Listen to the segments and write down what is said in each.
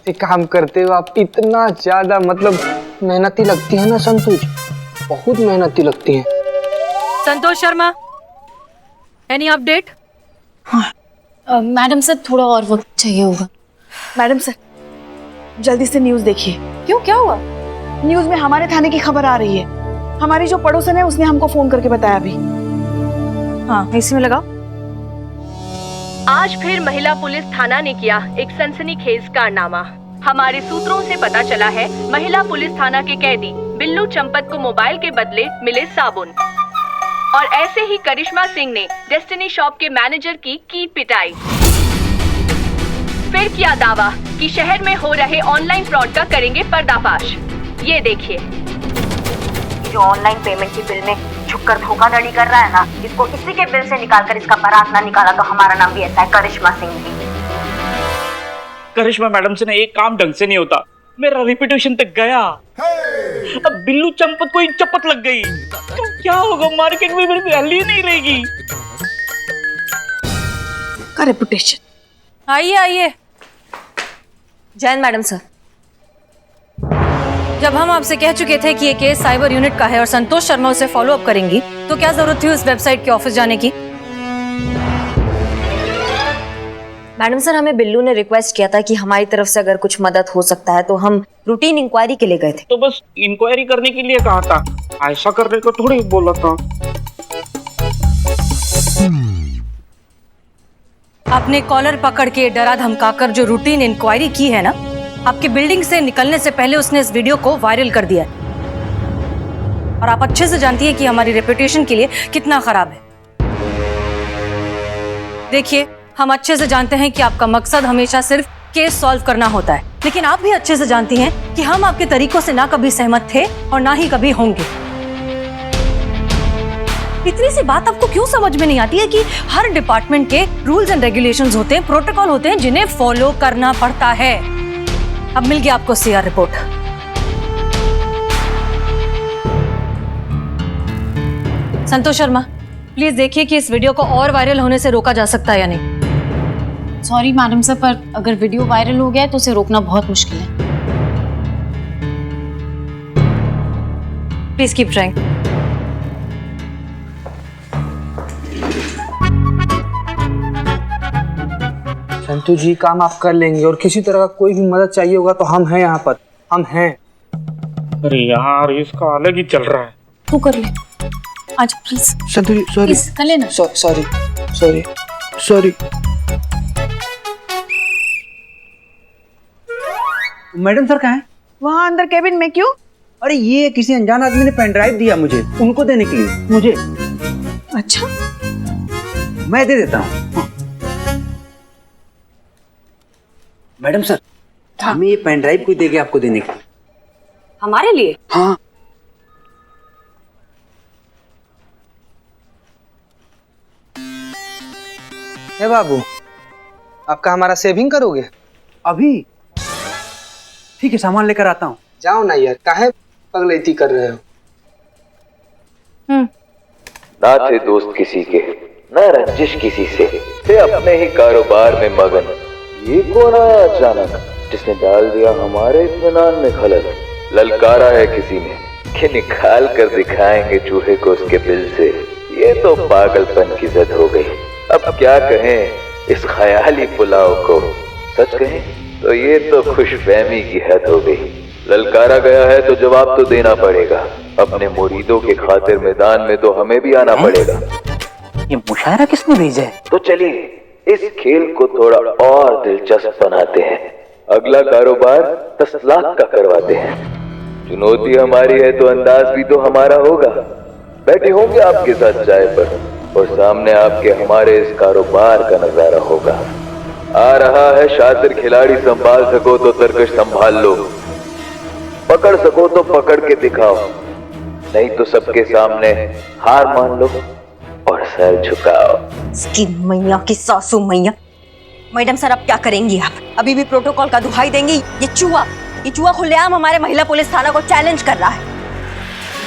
एक काम करते हो आप, इतना ज्यादा मतलब मेहनती लगती है ना संतोष, बहुत मेहनती लगती है। Santosh Sharma, any update? हाँ मैडम सर, थोड़ा और वक्त चाहिए होगा। मैडम सर जल्दी से न्यूज़ देखिए। क्यों, क्या हुआ? न्यूज़ में हमारे थाने की खबर आ रही है। हमारी जो पड़ोसन है उसने हमको फोन करके बताया अभी। हाँ इसी में लगाओ। आज फिर महिला पुलिस थाना ने किया एक सनसनीखेज कारनामा। हमारे सूत्रों से पता चला है महिला पुलिस थाना के कैदी बिल्लू चंपत को मोबाइल के बदले मिले साबुन। और ऐसे ही करिश्मा सिंह ने डेस्टिनी शॉप के मैनेजर की पिटाई। फिर किया दावा कि शहर में हो रहे ऑनलाइन फ्रॉड का करेंगे पर्दाफाश। ये देखिए, जो ऑनलाइन पेमेंट की बिल में छुपकर धोखाधड़ी कर रहा है ना, इसको इसी के बिल से निकालकर इसका बारात ना निकाला तो हमारा नाम भी ऐसा है, करिश्मा सिंह जी। करिश्मा मैडम से ना एक काम ढंग से नहीं होता, मेरा रेपुटेशन तक गया। अब बिल्लू चंपत को चपत लग गई तो क्या होगा, मार्केट में मेरी वैल्यू नहीं रहेगी। का रेपुटेशन। आइए आइए। जैन मैडम सर, जब हम आपसे कह चुके थे कि ये केस साइबर यूनिट का है और संतोष शर्मा उसे फॉलो अप करेंगी, तो क्या जरूरत थी उस वेबसाइट के ऑफिस जाने की? मैडम सर हमें बिल्लू ने रिक्वेस्ट किया था कि हमारी तरफ से अगर कुछ मदद हो सकता है तो हम रूटीन इंक्वायरी के लिए गए थे। तो बस इंक्वायरी करने के लिए कहा था, ऐसा करने को थोड़ी बोला था। आपने कॉलर पकड़ के डरा धमकाकर जो रूटीन इंक्वायरी की है ना, आपकी बिल्डिंग से निकलने से पहले उसने इस वीडियो को वायरल कर दिया है। और आप अच्छे से जानती है कि हमारी रेपुटेशन के लिए कितना खराब है। देखिए, हम अच्छे से जानते हैं कि आपका मकसद हमेशा सिर्फ केस सॉल्व करना होता है, लेकिन आप भी अच्छे से जानती हैं कि हम आपके तरीकों से ना कभी सहमत थे और ना ही कभी होंगे। इतनी सी बात आपको क्यों समझ में नहीं आती है कि हर डिपार्टमेंट के रूल्स एंड रेगुलेशंस होते हैं, प्रोटोकॉल होते हैं जिन्हें फॉलो करना पड़ता है। अब मिल गया आपको CR report. Santosh Sharma, please देखिए कि इस वीडियो को और वायरल होने से रोका जा सकता है या नहीं। सॉरी मैडम सर, पर अगर वीडियो वायरल हो गया है तो उसे रोकना बहुत मुश्किल है। Please keep trying. Santu ji काम आप कर लेंगे, और किसी तरह का कोई भी मदद चाहिए होगा तो हम हैं यहाँ पर, हम हैं। अरे यार इसका अलग ही चल रहा है। तू कर ले आज please. Santu ji sorry, please कर लेना। Sorry sorry sorry. Madam sir कहाँ हैं? वहाँ अंदर केबिन में। क्यों? अरे ये किसी अनजान आदमी ने पेन ड्राइव दिया मुझे, उनको देने के लिए। मुझे? अच्छा मैं दे देता हूँ। हाँ। मैडम सर, हमें ये पेन ड्राइव कोई देगा आपको देने के लिए। हमारे लिए? हाँ। हे बाबू, आपका हमारा सेविंग करोगे? अभी? ठीक है, सामान लेकर आता हूँ। जाओ ना यार, काहे पगलैती कर रहे हो? ना थे दोस्त किसी के, ना रंजिश किसी से, थे अपने ही कारोबार में मगन। ये कौन आया अचानक जिसने डाल दिया हमारे इत्मीनान में खलल। ललकारा है किसी ने कि निकाल कर दिखाएंगे चूहे को उसके बिल से। ये तो पागलपन की जद हो गई। अब क्या कहें इस ख्याली पुलाव को, सच कहें तो ये तो खुशफहमी की हद हो गई। ललकारा गया है तो जवाब तो देना पड़ेगा। अपने मुरीदों के खातिर मैदान में तो हमें भी आना पड़ेगा। ये मुशायरा किसने भेजा है? तो चलिए इस खेल को थोड़ा और दिलचस्प बनाते हैं। अगला कारोबार 10 लाख का करवाते हैं। चुनौती हमारी है तो अंदाज भी तो हमारा होगा। बैठे होंगे आपके साथ चाय पर और सामने आपके हमारे इस कारोबार का नजारा होगा। आ रहा है शातिर खिलाड़ी, संभाल सको तो तरकश संभाल लो, पकड़ सको तो पकड़ के दिखाओ, नहीं तो सबके सामने हार मान लो और सर झुकाओ। इसकी मैया की सासू मैया। मैडम सर अब क्या करेंगी आप? अभी भी प्रोटोकॉल का दुहाई देंगी? ये चूहा खुलेआम हमारे महिला पुलिस थाना को चैलेंज कर रहा है।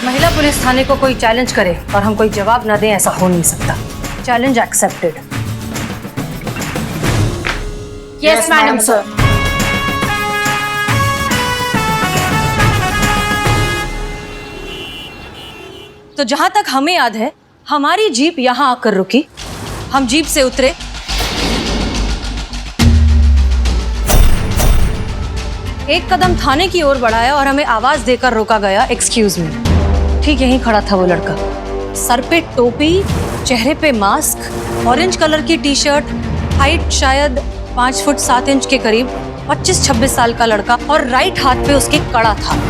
महिला पुलिस थाने को कोई चैलेंज करे और हम कोई जवाब ना दें, ऐसा हो नहीं सकता। Challenge accepted. Yes madam sir. तो जहां तक हमें याद है हमारी जीप यहां आकर रुकी, हम जीप से उतरे, एक कदम थाने की ओर बढ़ाया और हमें आवाज देकर रोका गया, एक्सक्यूज मी। ठीक यहीं खड़ा था वो लड़का, सर पे टोपी, चेहरे पे मास्क, ऑरेंज कलर की टी शर्ट, हाइट शायद 5 फुट 7 इंच के करीब, 25-26 साल का लड़का, और राइट हाथ पे उसके कड़ा था।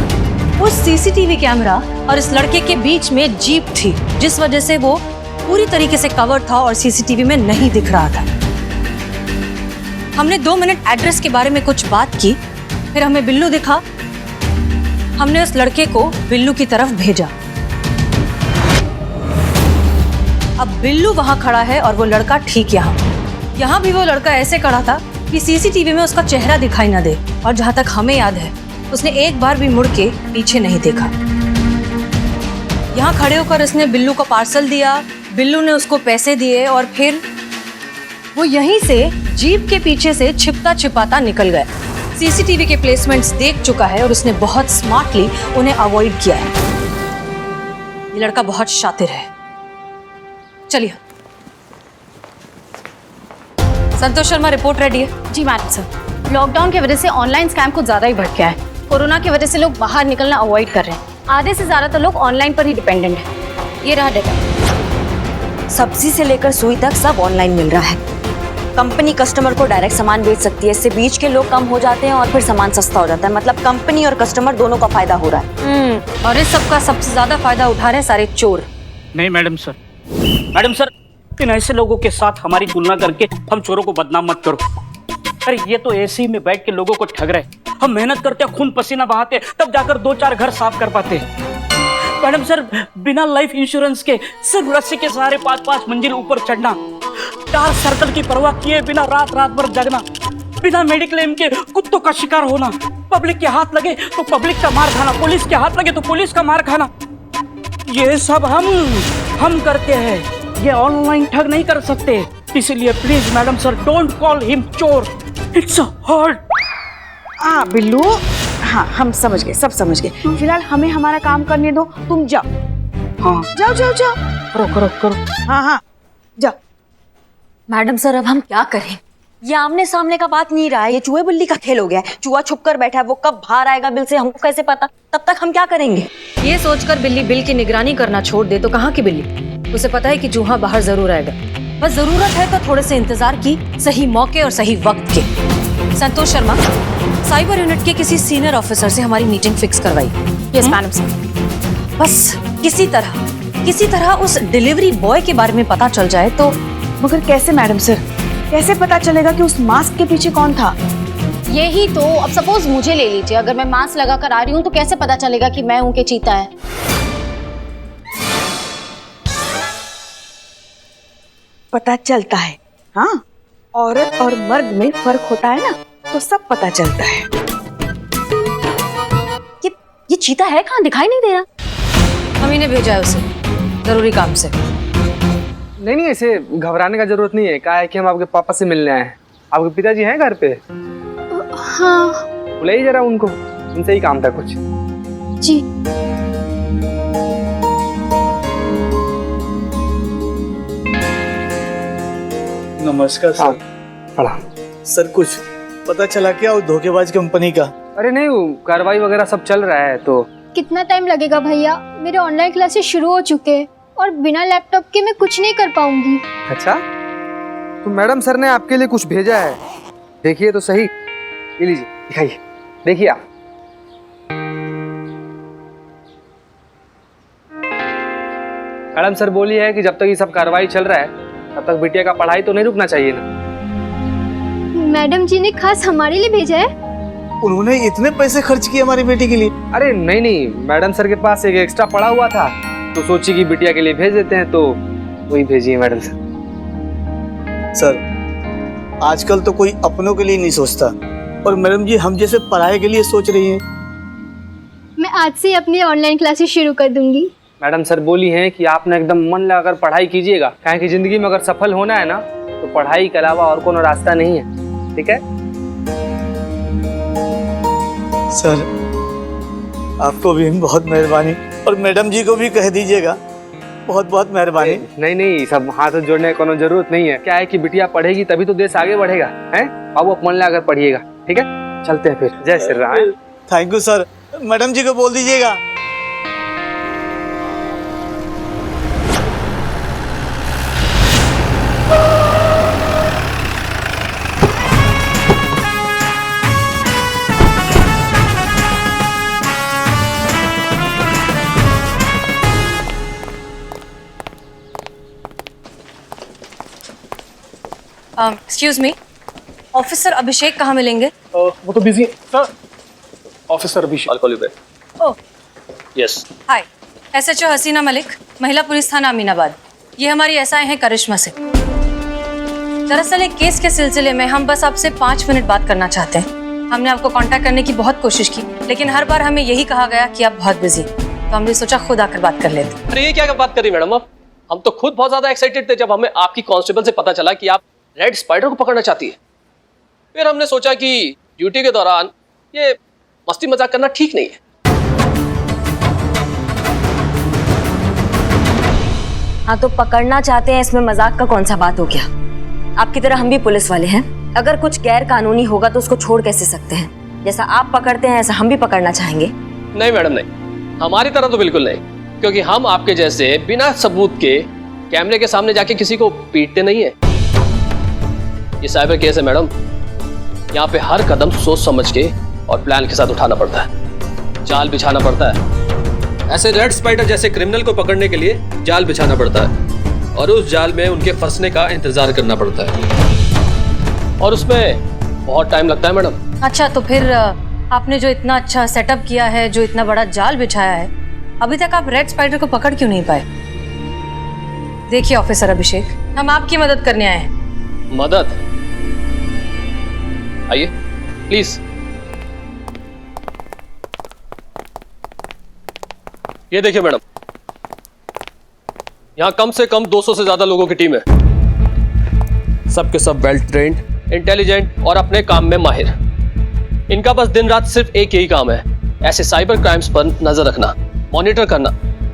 उस सीसीटीवी कैमरा और इस लड़के के बीच में जीप थी, जिस वजह से वो पूरी तरीके से कवर था और सीसीटीवी में नहीं दिख रहा था। हमने 2 मिनट एड्रेस के बारे में कुछ बात की, फिर हमें बिल्लू दिखा, हमने उस लड़के को बिल्लू की तरफ भेजा। अब बिल्लू वहां खड़ा है और वो लड़का ठीक यहाँ भी वो लड़का ऐसे खड़ा था कि सीसीटीवी में उसका चेहरा दिखाई ना दे, और जहां तक हमें याद है उसने एक बार भी मुड़ के पीछे नहीं देखा। यहाँ खड़े होकर उसने बिल्लू को पार्सल दिया, बिल्लू ने उसको पैसे दिए और फिर वो यहीं से जीप के पीछे से छिपता छिपाता निकल गया। सीसीटीवी के प्लेसमेंट्स देख चुका है और उसने बहुत स्मार्टली उन्हें अवॉइड किया है। ये लड़का बहुत शातिर है। चलिए, संतोष शर्मा, रिपोर्ट रेडी है? जी मैडम सर। लॉकडाउन की वजह से ऑनलाइन स्कैम कुछ ज्यादा ही बढ़ गया है। कोरोना की वजह से लोग बाहर निकलना अवॉइड कर रहे हैं। आधे से ज्यादा तो लोग ऑनलाइन पर ही डिपेंडेंट है। ये रहा डेटा। सब्जी से लेकर सुई तक सब ऑनलाइन मिल रहा है। कंपनी कस्टमर को डायरेक्ट सामान बेच सकती है, इससे बीच के लोग कम हो जाते हैं और फिर सामान सस्ता हो जाता है। मतलब कंपनी और कस्टमर दोनों का फायदा हो रहा है। और इस सब का सबसे ज्यादा फायदा उठा रहे हैं सारे चोर। नहीं मैडम सर, मैडम सर, इन ऐसे लोगों के साथ हमारी तुलना करके हम चोरों को बदनाम मत करो। अरे ये तो एसी में बैठ के लोगों को ठग रहे। हम मेहनत करते, खून पसीना बहाते, तब जाकर 2-4 घर साफ कर पाते। मैडम सर, बिना लाइफ इंश्योरेंस के सिर्फ रस्सी के सहारे 5-5 मंजिल ऊपर चढ़ना, डार्क सर्कल की परवाह किए बिना रात भर जगना, बिना मेडिक्लेम के कुत्तों का शिकार होना, पब्लिक के हाथ लगे तो पब्लिक का मार खाना, पुलिस के हाथ लगे तो पुलिस का मार खाना, ये सब हम करते हैं। ये ऑनलाइन ठग नहीं कर सकते। इसलिए please madam sir, don't call him चोर, इट्स हर्ट। हाँ बिल्लू, हाँ हम समझ गए, सब समझ गए। फिलहाल हमें हमारा काम करने दो, तुम जाओ। हाँ जाओ। करो। हाँ जाओ। मैडम सर, अब हम क्या करें? ये आमने सामने का बात नहीं रहा है, ये चूहे बिल्ली का खेल हो गया है। चूहा छुप कर बैठा है, वो कब बाहर आएगा बिल से हमको कैसे पता? तब तक हम क्या करेंगे? ये सोचकर बिल्ली बिल की निगरानी करना छोड़ दे तो कहाँ की बिल्ली? उसे पता है कि चूहा बाहर जरूर आएगा, बस जरूरत है तो थोड़े से इंतजार की, सही मौके और सही वक्त के। संतोष शर्मा, साइबर यूनिट के किसी सीनियर ऑफिसर से हमारी मीटिंग फिक्स करवाई। Yes madam sir. बस किसी तरह उस डिलीवरी बॉय के बारे में पता चल जाए तो। मगर कैसे मैडम सर? कैसे पता चलेगा कि उस मास्क के पीछे कौन था? यही तो, अब सपोज मुझे ले लीजिए, अगर मैं मास्क लगा कर आ रही हूँ तो कैसे पता चलेगा कि मैं हूँ कि चीता है? पता चलता है। हाँ, औरत और मर्द में फर्क होता है ना, तो सब पता चलता है। ये चीता है कहाँ? दिखाई नहीं दे रहा। हम इन्हें भेजा है उसे जरूरी काम से। नहीं, ऐसे घबराने का जरूरत नहीं है। क्या है कि हम आपके पापा से मिलने आए हैं। आपके पिताजी हैं घर पे? हाँ। बुलाइए जरा उनको, उनसे ही काम था कुछ। जी। नमस्कार सर। प्रणाम सर, कुछ पता चला क्या उस धोखेबाज कंपनी का? अरे नहीं, वो कार्रवाई वगैरह सब चल रहा है। तो कितना टाइम लगेगा भैया? मेरे ऑनलाइन क्लासेस शुरू हो चुके हैं और बिना लैपटॉप के मैं कुछ नहीं कर पाऊंगी। अच्छा, तो मैडम सर ने आपके लिए कुछ भेजा है, देखिए तो सही। ये लीजिए, दिखाइए, देखिए आप। मैडम सर बोली है कि जब तक ये सब कार्रवाई चल रहा है तब तक बिटिया का पढ़ाई तो नहीं रुकना चाहिए ना। मैडम जी ने खास हमारे लिए भेजा है? उन्होंने इतने पैसे खर्च किए हमारी बेटी के लिए? अरे नहीं, मैडम सर के पास एक एक्स्ट्रा पड़ा हुआ था तो सोची कि बिटिया के लिए भेज देते हैं, तो वही भेजी है मैडम सर। सर, आजकल तो कोई अपनों के लिए नहीं सोचता, और मैडम जी हम जैसे पढ़ाई के लिए सोच रही हैं। मैं आज से अपनी ऑनलाइन क्लासेस शुरू कर दूंगी। मैडम सर बोली हैं कि आप ना एकदम मन लगाकर पढ़ाई कीजिएगा, क्या कि जिंदगी में अगर सफल होना है ना तो पढ़ाई के अलावा और कोनो रास्ता नहीं है। ठीक है सर, आपको भी बहुत मेहरबानी, और मैडम जी को भी कह दीजिएगा बहुत बहुत मेहरबानी। नहीं नहीं, सब हाथ जोड़ने की कोनो जरूरत नहीं है। क्या है कि बिटिया पढ़ेगी तभी तो देश आगे बढ़ेगा, हैं? बाबू आप मन लगाकर पढ़िएगा, ठीक है? चलते हैं फिर। जय Shri Ram. Thank you sir. Madam ji को बोल दीजिएगा। एक्सक्यूज मी, ऑफिसर अभिषेक कहाँ मिलेंगे? वो तो बिजी है sir. Officer Abhishek. I'll call you back. Oh Yes. Hi, SHO हसीना मलिक, महिला पुलिस थाना अमीनाबाद। ये हमारी SI हैं करिश्मा से। दरअसल एक केस के सिलसिले में हम बस आपसे 5 मिनट बात करना चाहते हैं। हमने आपको कांटेक्ट करने की बहुत कोशिश की, लेकिन हर बार हमें यही कहा गया कि आप बहुत बिजी, तो हमने सोचा खुद आकर बात कर लेते। अरे ये क्या बात कर रही मैडम आप? हम तो खुद बहुत ज्यादा एक्साइटेड थे जब हमें आपकी कांस्टेबल से पता चला कि आप रेड स्पाइडर को पकड़ना चाहती है। फिर हमने सोचा कि ड्यूटी के दौरान ये मस्ती मजाक करना ठीक नहीं है। हाँ तो पकड़ना चाहते हैं, इसमें मजाक का कौन सा बात हो गया? आपकी तरह हम भी पुलिस वाले हैं। अगर कुछ गैर कानूनी होगा तो उसको छोड़ कैसे सकते हैं? जैसा आप पकड़ते हैं ऐसा हम भी पकड़ना चाहेंगे। नहीं मैडम नहीं, हमारी तरह तो बिल्कुल नहीं, क्योंकि हम आपके जैसे बिना सबूत के कैमरे के सामने जाके किसी को पीटते नहीं है। ये साइबर केस है मैडम, यहाँ पे हर कदम सोच समझ के और प्लान के साथ उठाना पड़ता है, जाल बिछाना पड़ता है। ऐसे रेड स्पाइडर जैसे क्रिमिनल को पकड़ने के लिए जाल बिछाना पड़ता है और उस जाल में उनके फंसने का इंतजार करना पड़ता है, और उसमें बहुत टाइम लगता है मैडम। अच्छा, तो फिर आपने जो इतना अच्छा सेटअप किया है, जो इतना बड़ा जाल बिछाया है, अभी तक आप रेड स्पाइडर को पकड़ क्यों नहीं पाए? देखिए ऑफिसर अभिषेक, हम आपकी मदद करने आए हैं। मदद? आइए प्लीज। ये देखिए मैडम, यहां कम से कम 200 से ज्यादा लोगों की टीम है। सबके सब वेल ट्रेन्ड, इंटेलिजेंट और अपने काम में माहिर। इनका बस दिन रात सिर्फ एक यही काम है, ऐसे साइबर क्राइम्स पर नजर रखना, मॉनिटर करना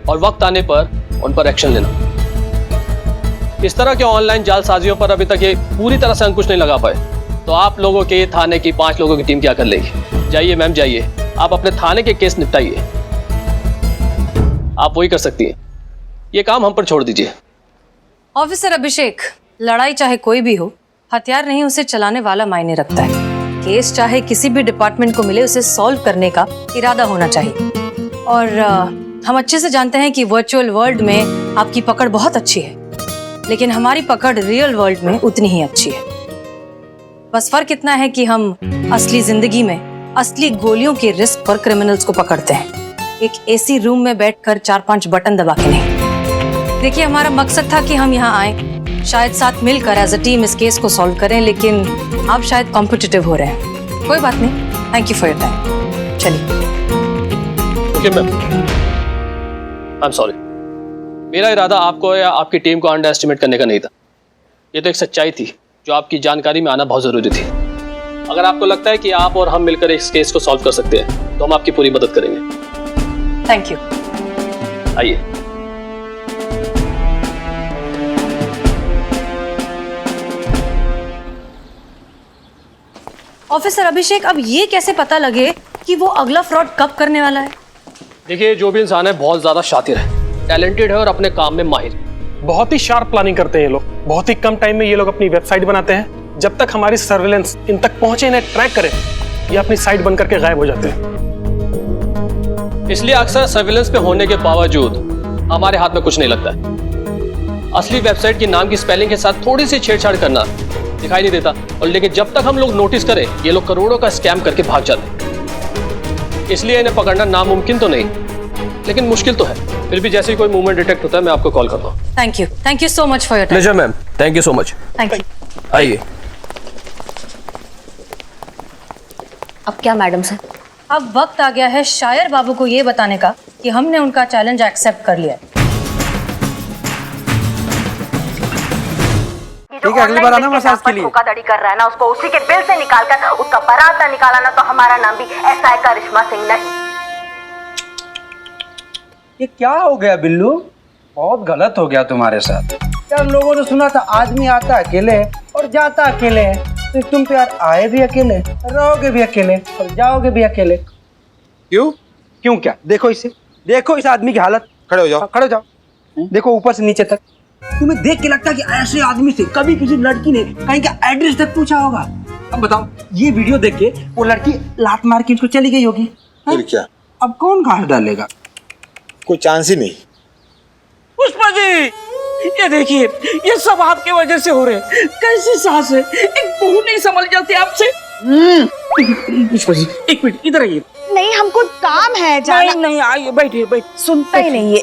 और वक्त आने पर उन पर एक्शन लेना। इस तरह के ऑनलाइन जालसाजियों पर अभी तक ये पूरी तरह से अंकुश नहीं लगा पाए, तो आप लोगों के थाने की 5 लोगों की टीम क्या कर लेगी? जाइए मैम जाइए, आप अपने थाने के केस निपटाइए। आप वही कर सकती हैं, ये काम हम पर छोड़ दीजिए। ऑफिसर अभिषेक, लड़ाई चाहे कोई भी हो, हथियार नहीं उसे चलाने वाला मायने रखता है। केस चाहे किसी भी डिपार्टमेंट को मिले, उसे सॉल्व करने का इरादा होना चाहिए। और हम अच्छे से जानते हैं कि वर्चुअल वर्ल्ड में आपकी पकड़ बहुत अच्छी है, लेकिन हमारी पकड़ रियल वर्ल्ड में उतनी ही अच्छी है। बस फर्क इतना है कि हम असली जिंदगी में असली गोलियों के रिस्क पर क्रिमिनल्स को पकड़ते हैं, एक एसी रूम में बैठकर 4-5 बटन दबा के नहीं। देखिए, हमारा मकसद था कि हम यहाँ आए, शायद साथ मिलकर एज अ टीम इस केस को सॉल्व करें, लेकिन आप शायद कॉम्पिटिटिव हो रहे हैं। कोई बात नहीं, thank you for your time. चलिए। Okay ma'am, I am sorry. मेरा इरादा आपको या आपकी टीम को अंडर एस्टिमेट करने का नहीं था। ये तो एक सच्चाई थी जो आपकी जानकारी में आना बहुत जरूरी थी। अगर आपको लगता है कि आप और हम मिलकर इस केस को सॉल्व कर सकते हैं तो हम आपकी पूरी मदद करेंगे। Thank you. आइए। ऑफिसर अभिषेक, अब ये कैसे पता लगे कि वो अगला फ्रॉड कब करने वाला है? देखिए, जो भी इंसान है बहुत ज्यादा शातिर है, टैलेंटेड है और अपने काम में माहिर। बहुत ही शार्प प्लानिंग करते हैं ये लोग। बहुत ही कम टाइम में ये लोग अपनी वेबसाइट बनाते हैं। जब तक हमारी सर्विलेंस इन तक पहुंचे, इन्हें ट्रैक करे, ये अपनी साइट बंद करके गायब हो जाते हैं। इसलिए अक्सर सर्विलेंस पे होने के बावजूद हमारे हाथ में कुछ नहीं लगता है। असली वेबसाइट के नाम की स्पेलिंग के साथ थोड़ी सी छेड़छाड़ करना दिखाई नहीं देता, और लेकिन जब तक हम लोग नोटिस करें, ये लोग करोड़ों का स्कैम करके भाग जाते हैं। इसलिए इन्हें पकड़ना नामुमकिन तो नहीं, लेकिन मुश्किल तो है। फिर भी जैसे ही कोई मूवमेंट डिटेक्ट होता है, मैं आपको कॉल करता हूँ। Thank you so much for your time. Pleasure ma'am, thank you so much. Thank you. आइए। अब क्या मैडम सर? अब वक्त आ गया है शायर बाबू को ये बताने का कि हमने उनका चैलेंज एक्सेप्ट कर लिया। ठीक है, अगली बार आना मसाज के लिए। धोखाधड़ी कर रहा है ना, उसको उसी के बिल से निकालकर उसका बारात ना निकाला ना, तो हमारा नाम भी SI करिश्मा सिंह नहीं। ये क्या हो गया बिल्लू? बहुत गलत हो गया तुम्हारे साथ यार। लोगों ने सुना था आदमी आता अकेले और जाता अकेले है, तो तुम तो यार आए भी अकेले, रहोगे भी अकेले और जाओगे भी अकेले। क्यों? क्यों क्या? देखो इसे, देखो इस आदमी की हालत। खड़े हो जाओ, खड़े हो जाओ। देखो ऊपर से नीचे तक। तुम्हें देख के लगता है कि ऐसे आदमी से कभी किसी लड़की ने कहीं का एड्रेस तक पूछा होगा? अब बताओ, ये वीडियो देख के वो लड़की लात मार के उसको चली गई होगी। फिर क्या? अब कौन घास डालेगा? कोई चांस ही नहीं। पुष्पा जी, ये देखिए, ये सब आपके वजह से हो रहे। कैसी सास है, एक बहू नहीं संभल जाती आपसे। पुष्पा जी, एक मिनट इधर आइए। नहीं, हमको काम है जाना। नहीं, आइए, बैठिए, बैठिए। सुनता ही नहीं है।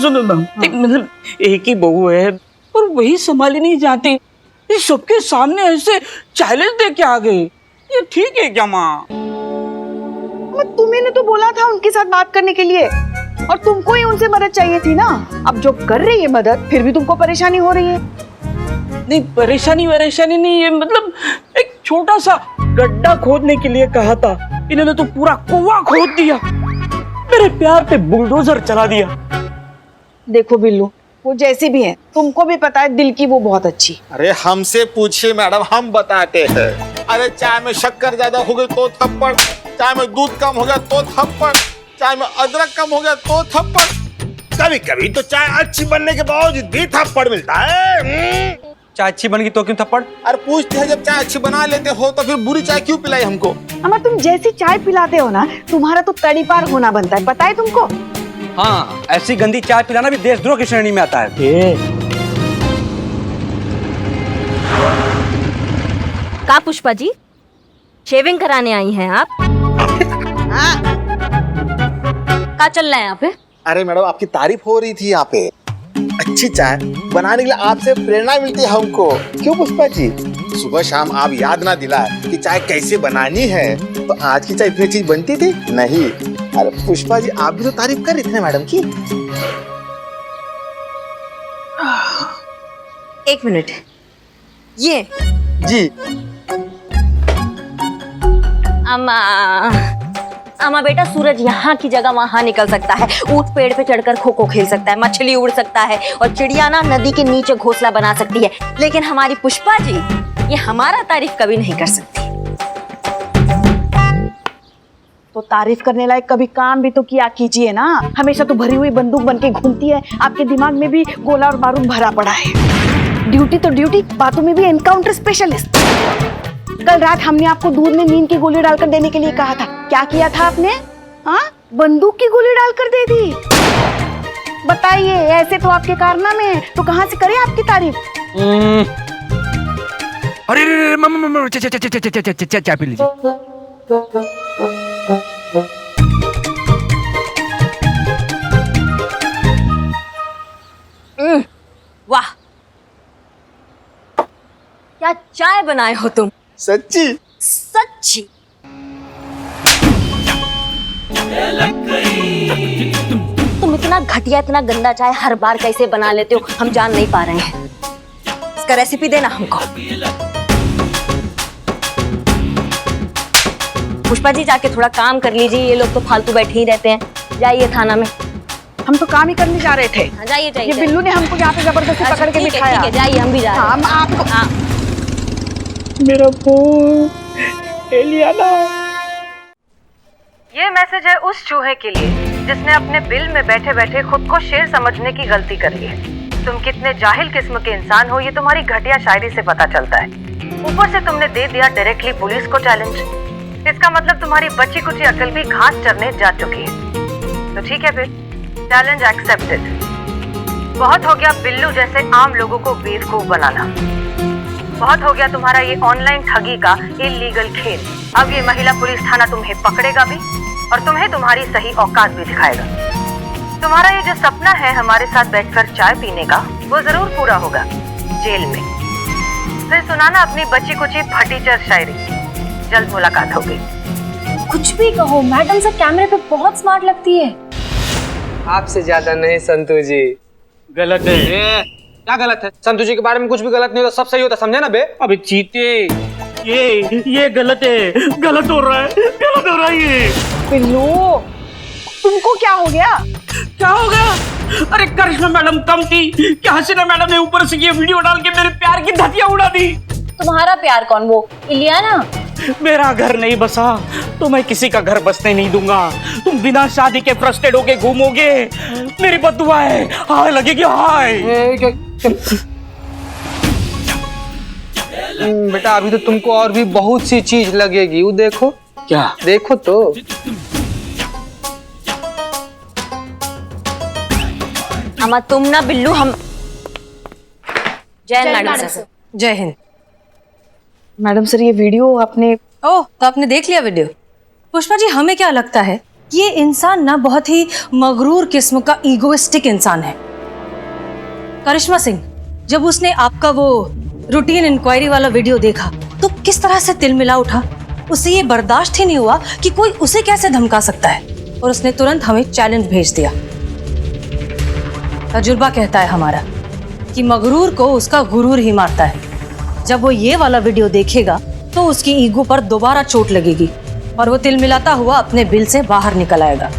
सुनो ना, मतलब एक ही बहू है और वही संभाली नहीं जाती, ये सबके सामने ऐसे चैलेंज दे के आ गए, ये ठीक है क्या माँ? तुम्हें तो बोला था उनके साथ बात करने के लिए, और तुमको ही उनसे मदद चाहिए थी ना। अब जो कर रही है मदद, फिर भी तुमको परेशानी हो रही है। नहीं, परेशानी नहीं है, मतलब एक छोटा सा गड्ढा खोदने के लिए कहा था, इन्होंने तो पूरा कुआं खोद दिया, मेरे प्यार पे बुलडोजर चला दिया। देखो बिल्लू, वो जैसी भी है, तुमको भी पता है दिल की वो बहुत अच्छी। अरे हमसे पूछिए मैडम, हम बताते हैं। अरे चाय में शक्कर ज्यादा हो गई तो थप्पड़, चाय में दूध कम हो गया तो थप्पड़, चाय में अदरक कम हो गया तो थप्पड़। कभी कभी तो चाय अच्छी बनने के बावजूद भी थप्पड़ मिलता है। चाय अच्छी बन गई तो क्यों थप्पड़? अरे पूछते हैं, जब चाय अच्छी बना लेते हो तो फिर बुरी चाय क्यों पिलाई हमको? अम्मा, तुम जैसी चाय पिलाते हो ना, तुम्हारा तो तड़ीपार होना बनता है, पता है तुमको? हाँ, ऐसी गंदी चाय पिलाना भी देशद्रोह की श्रेणी में आता है। का पुष्पा जी, शेविंग कराने आई हैं आप? क्या चल रहा है यहाँ पे? अरे मैडम, आपकी तारीफ हो रही थी यहाँ पे। अच्छी चाय बनाने के लिए आपसे प्रेरणा मिलती है हमको, क्यों पुष्पा जी? सुबह शाम आप याद ना दिलाए कि चाय कैसे बनानी है, तो आज की चाय इतनी चीज बनती थी नहीं। अरे पुष्पा जी, आप भी तो तारीफ कर रहे थे मैडम की। एक मिनट, ये जी। अम्मा बेटा, सूरज यहाँ की जगह वहाँ निकल सकता है, ऊंट पेड़ पे चढ़कर खो खो खेल सकता है, मछली उड़ सकता है, और चिड़िया ना नदी के नीचे घोंसला बना सकती है, लेकिन हमारी पुष्पा जी ये हमारा तारीफ कभी नहीं कर सकती। तो तारीफ करने लायक कभी काम भी तो किया कीजिए ना। हमेशा तो भरी हुई बंदूक बन के घूमती है, आपके दिमाग में भी गोला और बारूद भरा पड़ा है। ड्यूटी तो ड्यूटी, बातों में भी एनकाउंटर स्पेशलिस्ट। कल रात हमने आपको दूध में नींद की गोली डालकर देने के लिए कहा था, क्या किया था आपने? हाँ, बंदूक की गोली डालकर दे दी। बताइए, ऐसे तो आपके कारनामे हैं, तो कहाँ से करें आपकी तारीफ? अरे मम्मा, चाय पी लीजिए। वाह, क्या चाय बनाए हो तुम। सच्ची? सच्ची। तुम इतना घटिया, इतना गंदा चाय हर बार कैसे बना लेते हो, हम जान नहीं पा रहे हैं। इसका रेसिपी देना हमको। पुष्पा जी, जाके थोड़ा काम कर लीजिए, ये लोग तो फालतू बैठे ही रहते हैं। जाइए थाना में। हम तो काम ही करने जा रहे थे। हाँ, जाइए जाइए। ये बिल्लू ने हमको यहाँ पे जबरदस्ती पकड़ के बिठाया। ठीक है, जाइए, हम भी जा रहे हैं। हम आपको। हाँ। मेरा फोन एलियाना। ये मैसेज है उस चूहे के लिए जिसने अपने बिल में बैठे बैठे खुद को शेर समझने की गलती करी है। तुम कितने जाहिल किस्म के इंसान हो, ये तुम्हारी घटिया शायरी से पता चलता है। ऊपर से तुमने दे दिया डायरेक्टली पुलिस को चैलेंज। इसका मतलब तुम्हारी बच्ची कुछ अकल भी घास चरने जा चुकी है। तो ठीक है फिर, चैलेंज एक्सेप्टेड। बहुत हो गया बिल्लू जैसे आम लोगों को बेवकूफ बनाना। बहुत हो गया तुम्हारा ये ऑनलाइन ठगी का इल्लीगल खेल। अब ये महिला पुलिस थाना तुम्हें पकड़ेगा भी और तुम्हें तुम्हारी सही औकात भी दिखाएगा। तुम्हारा ये जो सपना है हमारे साथ बैठकर चाय पीने का, वो जरूर पूरा होगा जेल में। फिर सुनाना अपनी बच्ची कुची फटीचर शायरी। जल्द मुलाकात होगी। कुछ भी कहो, मैडम से कैमरे पे बहुत स्मार्ट लगती है। आपसे ज्यादा नहीं संतू जी। गलत है। क्या गलत है? संतू जी के बारे में कुछ भी गलत नहीं होता, सब सही होता, समझे ना बे? अबे चीते, ये गलत है, गलत हो रहा है ये। बिल्लू, तुमको क्या हो गया? क्या हो गया? अरे करिश्मा मैडम कम थी कि हसीना मैडम ने ऊपर से ये वीडियो डाल के मेरे प्यार की धतिया उड़ा दी। तुम्हारा प्यार कौन, वो इलियाना? मेरा घर नहीं बसा तो मैं किसी का घर बसने नहीं दूंगा। तुम बिना शादी के फ्रस्ट्रेट होके घूमोगे, मेरी बद्दुआ है, हाय लगेगी हाय। बेटा अभी तो तुमको और भी बहुत सी चीज लगेगी, वो देखो। क्या? देखो तो। अम्मा तुम ना बिल्लू, हम जय मैडम सर। जय हिंद। मैडम सर ये वीडियो आपने ओह, तो आपने देख लिया वीडियो? पुष्पा जी, हमें क्या लगता है कि ये इंसान ना बहुत ही मगरूर किस्म का ईगोइस्टिक इंसान है। करिश्मा सिंह, जब उसने आपका वो रूटीन इंक्वायरी वाला वीडियो देखा तो किस तरह से तिलमिला उठा। उसे ये बर्दाश्त ही नहीं हुआ कि कोई उसे कैसे धमका सकता है, और उसने तुरंत हमें चैलेंज भेज दिया। तजुर्बा कहता है हमारा कि मगरूर को उसका गुरूर ही मारता है। जब वो ये वाला वीडियो देखेगा तो उसकी ईगो पर दोबारा चोट लगेगी और वो तिलमिलाता हुआ अपने बिल से बाहर निकल आएगा।